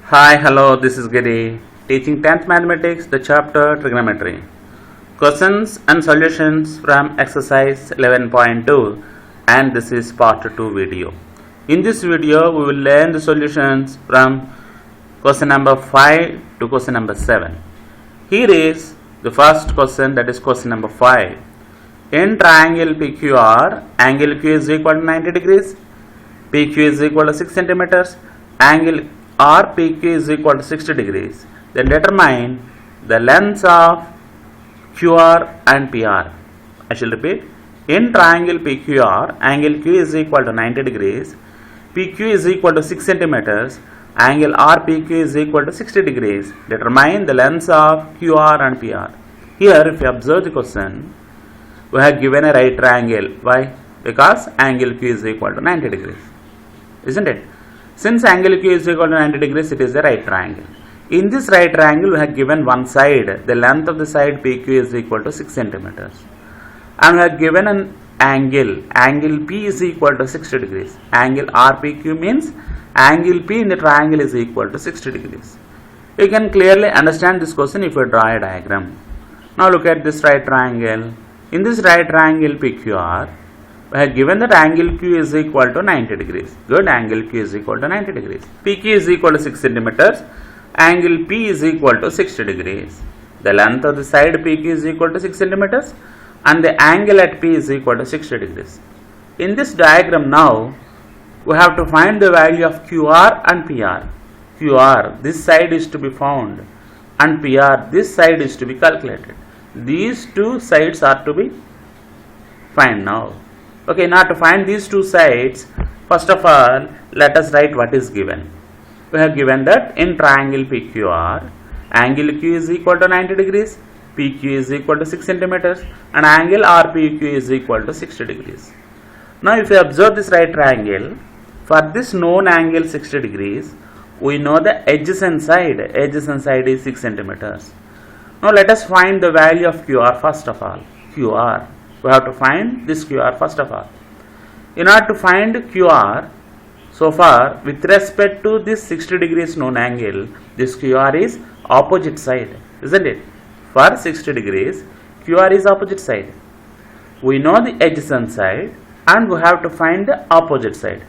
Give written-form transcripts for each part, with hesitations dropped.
Hi, hello, this is Giri, teaching 10th Mathematics, the chapter Trigonometry. Questions and solutions from exercise 11.2, and this is part 2 video. In this video, we will learn the solutions from question number 5 to question number 7. Here is the first question, that is question number 5. In triangle PQR, angle Q is equal to 90 degrees, PQ is equal to 6 centimeters, angle RPQ is equal to 60 degrees. Then determine the lengths of QR and PR. I shall repeat. In triangle PQR, angle Q is equal to 90 degrees, PQ is equal to 6 centimeters, angle RPQ is equal to 60 degrees. Determine the lengths of QR and PR. Here, if you observe the question, we have given a right triangle. Why? Because angle Q is equal to 90 degrees. Isn't it? Since angle Q is equal to 90 degrees, it is a right triangle. In this right triangle, we have given one side. The length of the side PQ is equal to 6 centimeters. And we have given an angle. Angle P is equal to 60 degrees. Angle RPQ means angle P in the triangle is equal to 60 degrees. You can clearly understand this question if you draw a diagram. Now look at this right triangle. In this right triangle PQR, we have given that angle Q is equal to 90 degrees. Good, angle Q is equal to 90 degrees. PQ is equal to 6 centimeters. Angle P is equal to 60 degrees. The length of the side PQ is equal to 6 centimeters and the angle at P is equal to 60 degrees. In this diagram now, we have to find the value of QR and PR. QR, this side is to be found, and PR, this side is to be calculated. These two sides are to be found now. Okay, now to find these two sides, first of all, let us write what is given. We have given that in triangle PQR, angle Q is equal to 90 degrees, PQ is equal to 6 centimeters, and angle RPQ is equal to 60 degrees. Now, if you observe this right triangle, for this known angle 60 degrees, we know the adjacent side. Adjacent side is 6 centimeters. Now, let us find the value of QR first of all. QR. We have to find this QR first of all. In order to find QR, so far with respect to this 60 degrees known angle, this QR is opposite side, isn't it? For 60 degrees, QR is opposite side. We know the adjacent side and we have to find the opposite side.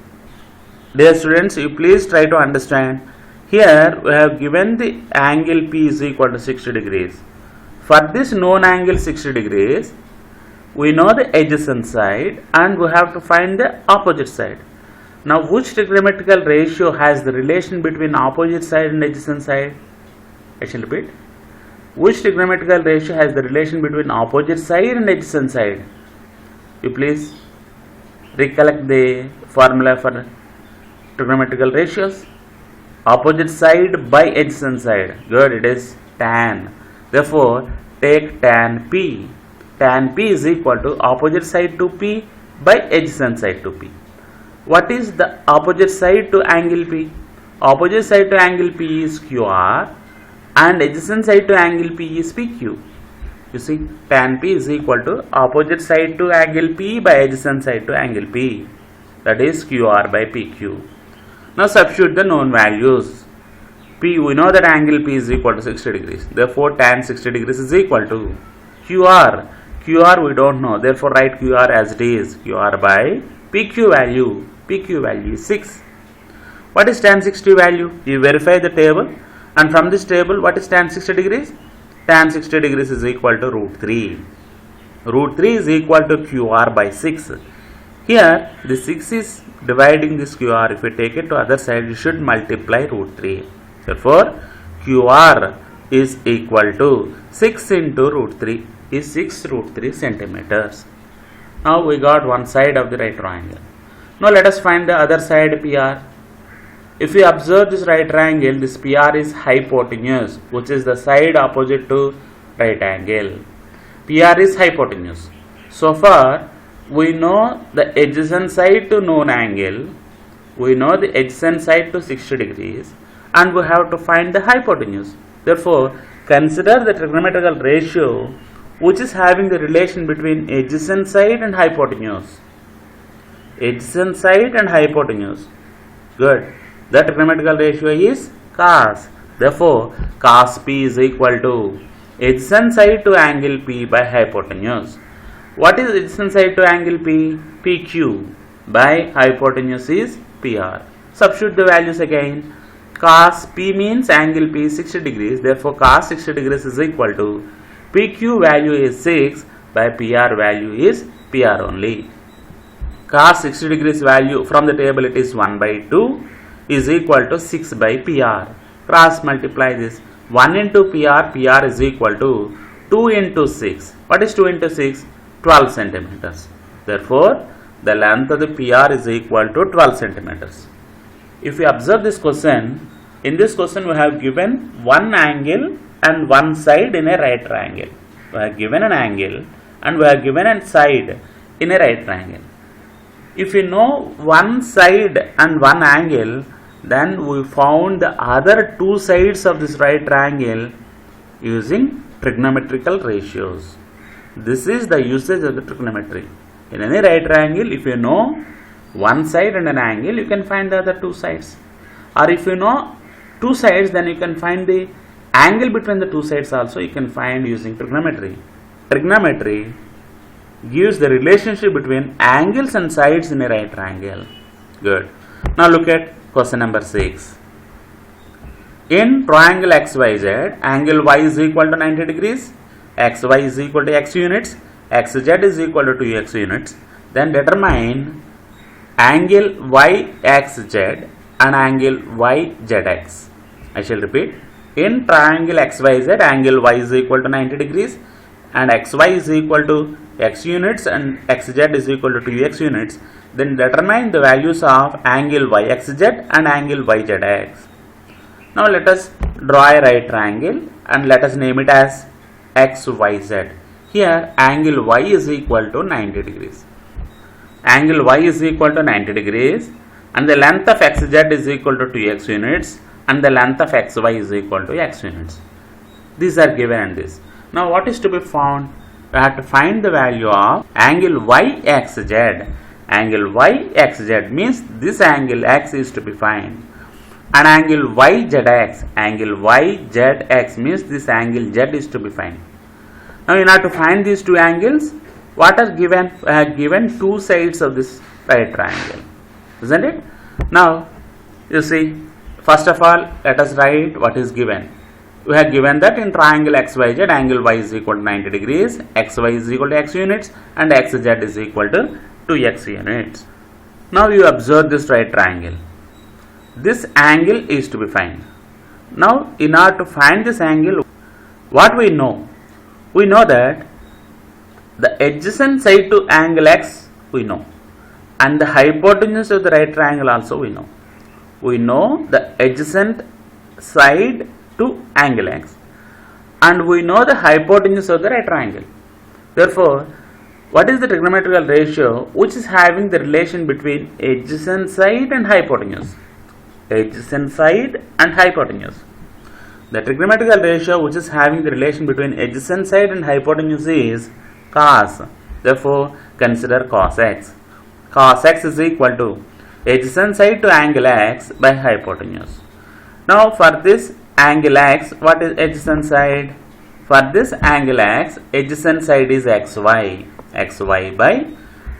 Dear students, you please try to understand. Here we have given the angle P is equal to 60 degrees. For this known angle 60 degrees, we know the adjacent side and we have to find the opposite side. Now, which trigonometrical ratio has the relation between opposite side and adjacent side? I shall repeat. Which trigonometrical ratio has the relation between opposite side and adjacent side? You please recollect the formula for trigonometrical ratios. Opposite side by adjacent side. Good, it is tan. Therefore, take tan P. Tan P is equal to opposite side to P by adjacent side to P. What is the opposite side to angle P? Opposite side to angle P is QR and adjacent side to angle P is PQ. You see, tan P is equal to opposite side to angle P by adjacent side to angle P. That is QR by PQ. Now substitute the known values. P, we know that angle P is equal to 60 degrees. Therefore, tan 60 degrees is equal to QR. QR we don't know, therefore write QR as it is. QR by PQ value. PQ value is 6. What is tan 60 value? You verify the table, and from this table, what is tan 60 degrees? Tan 60 degrees is equal to root 3. Root 3 is equal to QR by 6. Here, the 6 is dividing this QR. If you take it to other side, you should multiply root 3. Therefore, QR is equal to 6 into root 3 is 6 root 3 centimeters. Now we got one side of the right triangle. Now let us find the other side PR. If we observe this right triangle, this PR is hypotenuse, which is the side opposite to right angle. PR is hypotenuse. So far, we know the adjacent side to known angle, we know the adjacent side to 60 degrees, and we have to find the hypotenuse. Therefore, consider the trigonometrical ratio which is having the relation between adjacent side and hypotenuse. Adjacent side and hypotenuse. Good. The trigonometrical ratio is cos. Therefore, cos P is equal to adjacent side to angle P by hypotenuse. What is adjacent side to angle P? PQ by hypotenuse is PR. Substitute the values again. Cos P means angle P is 60 degrees. Therefore, cos 60 degrees is equal to PQ value is 6 by PR value is PR only. Cos 60 degrees value from the table it is 1 by 2 is equal to 6 by PR. Cross multiply this. 1 into PR, PR is equal to 2 into 6. What is 2 into 6? 12 centimeters. Therefore, the length of the PR is equal to 12 centimeters. If you observe this question, in this question we have given one angle and one side in a right triangle. We have given an angle and we have given a side in a right triangle. If you know one side and one angle, then we found the other two sides of this right triangle using trigonometrical ratios. This is the usage of the trigonometry. In any right triangle, if you know one side and an angle, you can find the other two sides. Or if you know two sides, then you can find the angle between the two sides also you can find using trigonometry. Trigonometry gives the relationship between angles and sides in a right triangle. Good. Now look at question number 6. In triangle XYZ, angle Y is equal to 90 degrees, XY is equal to X units, XZ is equal to 2X units. Then determine angle YXZ and angle YZX. I shall repeat. In triangle XYZ, angle Y is equal to 90 degrees and XY is equal to X units and XZ is equal to 2X units. Then determine the values of angle YXZ and angle YZX. Now let us draw a right triangle and let us name it as XYZ. Here angle Y is equal to 90 degrees. Angle Y is equal to 90 degrees and the length of XZ is equal to 2X units and the length of XY is equal to X units. These are given in this. Now what is to be found? We have to find the value of angle YXZ. Angle YXZ means this angle X is to be found. And angle YZX. Angle YZX means this angle Z is to be found. Now in order to find these two angles, what are given? We have given two sides of this right triangle, isn't it? Now you see, first of all let us write what is given. We have given that in triangle XYZ, angle Y is equal to 90 degrees, XY is equal to X units and XZ is equal to 2X units. Now you observe this right triangle. This angle is to be found. Now in order to find this angle, what we know? We know that the adjacent side to angle X we know and the hypotenuse of the right triangle also we know. We know the adjacent side to angle X and we know the hypotenuse of the right triangle. Therefore, what is the trigonometrical ratio which is having the relation between adjacent side and hypotenuse? Adjacent side and hypotenuse. The trigonometrical ratio which is having the relation between adjacent side and hypotenuse is cos. Therefore, consider cos x. Cos x is equal to adjacent side to angle x by hypotenuse. Now for this angle x, what is adjacent side? For this angle x, adjacent side is xy. Xy by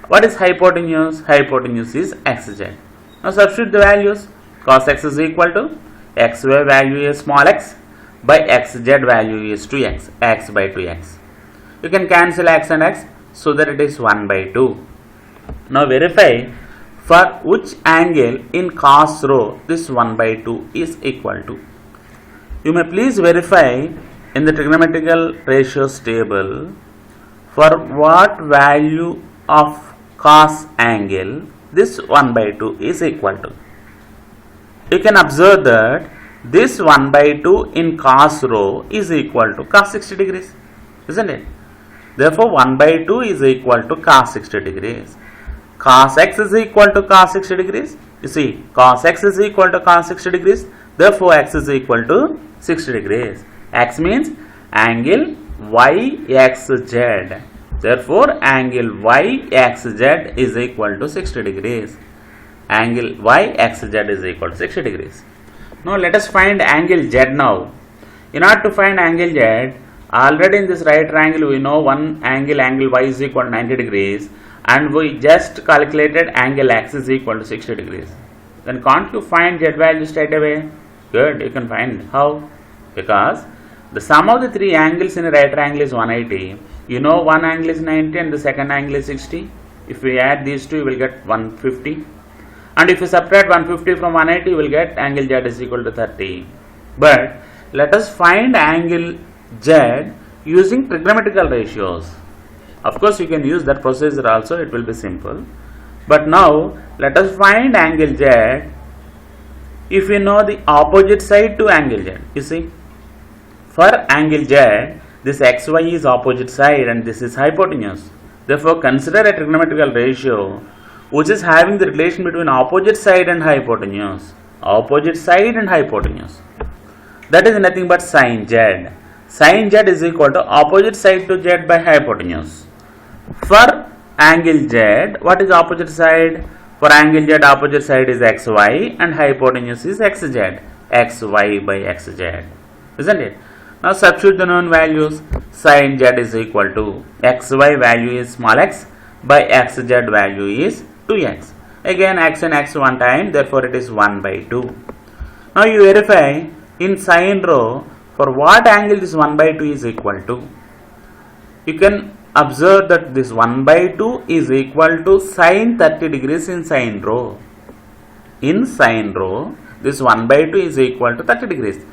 what is hypotenuse? Hypotenuse is xz. Now substitute the values. Cos x is equal to xy value is small x by xz value is 2x, x by 2x. You can cancel x and x so that it is 1 by 2. Now verify for which angle in cos rho this 1 by 2 is equal to. You may please verify in the trigonometrical ratios table for what value of cos angle this 1 by 2 is equal to. You can observe that this 1 by 2 in cos rho is equal to cos 60 degrees, isn't it? Therefore 1 by 2 is equal to cos 60 degrees. Cos x is equal to cos 60 degrees. You see, cos x is equal to cos 60 degrees. Therefore x is equal to 60 degrees. X means angle YXZ. Therefore angle YXZ is equal to 60 degrees. Angle YXZ is equal to 60 degrees. Now let us find angle Z now. In order to find angle Z, already in this right triangle we know one angle y is equal to 90 degrees, and we just calculated angle x is equal to 60 degrees. Then can't you find Z value straight away? Good, you can find. How? Because the sum of the three angles in a right triangle is 180. You know one angle is 90 and the second angle is 60. If we add these two, you will get 150. And if you subtract 150 from 180, you will get angle Z is equal to 30. But let us find angle Z using trigonometrical ratios. Of course, you can use that procedure also, it will be simple. But now, let us find angle Z if you know the opposite side to angle Z. You see, for angle Z, this xy is opposite side and this is hypotenuse. Therefore, consider a trigonometrical ratio which is having the relation between opposite side and hypotenuse. Opposite side and hypotenuse. That is nothing but sin Z. Sin Z is equal to opposite side to Z by hypotenuse. For angle Z, what is opposite side? For angle Z, opposite side is xy and hypotenuse is xz. Xy by xz. Isn't it? Now substitute the known values. Sin Z is equal to xy value is small x by xz value is 2x. Again x and x one time, therefore it is 1 by 2. Now you verify in sin rho for what angle this 1 by 2 is equal to. You can observe that this 1 by 2 is equal to sin 30 degrees in sin rho. In sin rho, this 1 by 2 is equal to 30 degrees.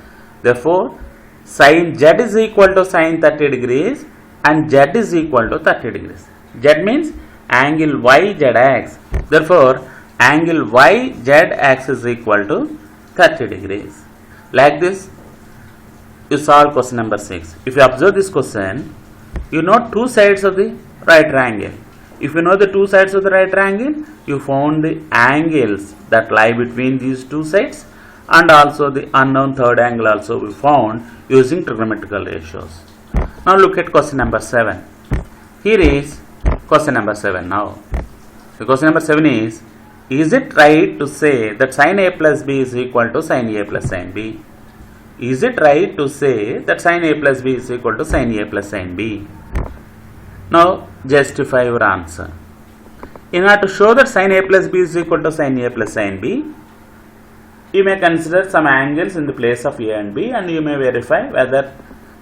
Therefore, sin Z is equal to sin 30 degrees and Z is equal to 30 degrees. Z means angle YZX. Therefore, angle YZX is equal to 30 degrees. Like this, you solve question number 6. If you observe this question, you know two sides of the right triangle. If you know the two sides of the right triangle, you found the angles that lie between these two sides, and also the unknown third angle also we found using trigonometrical ratios. Now look at question number 7. Here is question number 7 now. The question number 7 is it right to say that sin A plus B is equal to sin A plus sin B? Is it right to say that sin A plus B is equal to sin A plus sin B? Now justify your answer. In order to show that sin A plus B is equal to sin A plus sin B, you may consider some angles in the place of A and B, and you may verify whether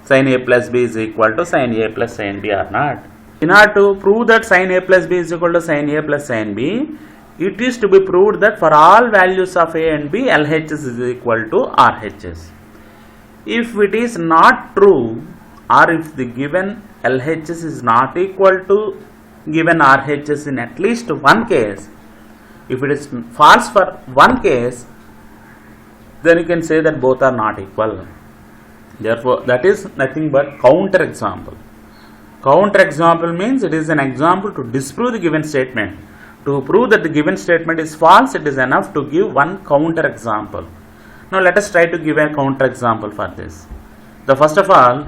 sin A plus B is equal to sin A plus sin B or not. In order to prove that sin A plus B is equal to sin A plus sin B, it is to be proved that for all values of A and B, LHS is equal to RHS. If it is not true, or if the given LHS is not equal to given RHS in at least one case, if it is false for one case, then you can say that both are not equal. Therefore, that is nothing but counter example. Counter example means it is an example to disprove the given statement. To prove that the given statement is false, it is enough to give one counter example. Now let us try to give a counter example for this. The first of all,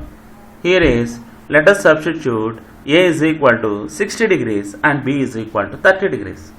here is, let us substitute A is equal to 60 degrees and B is equal to 30 degrees.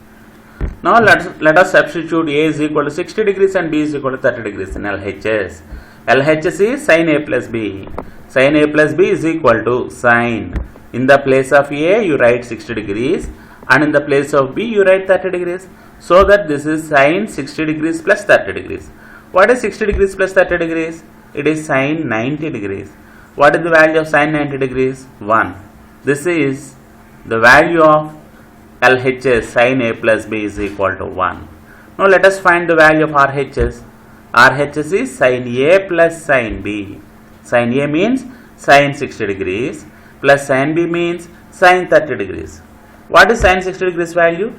Now let us substitute A is equal to 60 degrees and B is equal to 30 degrees in LHS. LHS is sin A plus B. Sin A plus B is equal to sin. In the place of A, you write 60 degrees, and in the place of B, you write 30 degrees. So that this is sin 60 degrees plus 30 degrees. What is 60 degrees plus 30 degrees? It is sin 90 degrees. What is the value of sin 90 degrees? 1. This is the value of LHS, sin A plus B is equal to 1. Now let us find the value of RHS. RHS is sin A plus sin B. Sin A means sin 60 degrees plus sin B means sin 30 degrees. What is sin 60 degrees value?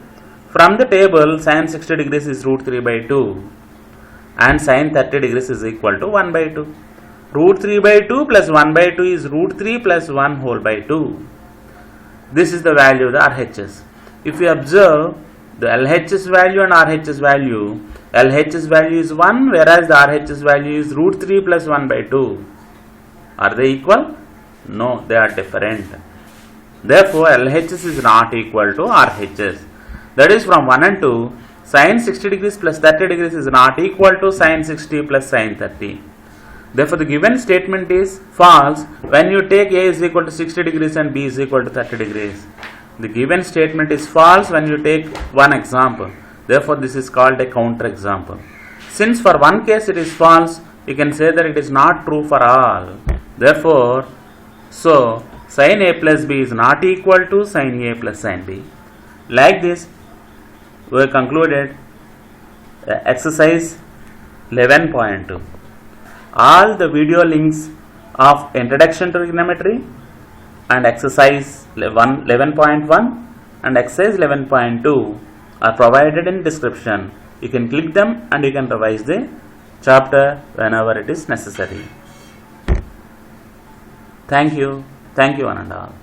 From the table, sin 60 degrees is root 3 by 2 and sin 30 degrees is equal to 1 by 2. Root 3 by 2 plus 1 by 2 is root 3 plus 1 whole by 2. This is the value of the RHS. If you observe the LHS value and RHS value, LHS value is 1 whereas the RHS value is root 3 plus 1 by 2. Are they equal? No, they are different. Therefore, LHS is not equal to RHS. That is, from 1 and 2, Sin 60 degrees plus 30 degrees is not equal to sin 60 plus sin 30. Therefore, the given statement is false when you take A is equal to 60 degrees and B is equal to 30 degrees. The given statement is false when you take one example. Therefore, this is called a counter example. Since for one case it is false, you can say that it is not true for all. Therefore, sin A plus B is not equal to sin A plus sin B. Like this, we have concluded exercise 11.2. All the video links of Introduction to Trigonometry and exercise 11.1 and exercise 11.2 are provided in description. You can click them and you can revise the chapter whenever it is necessary. Thank you one and all.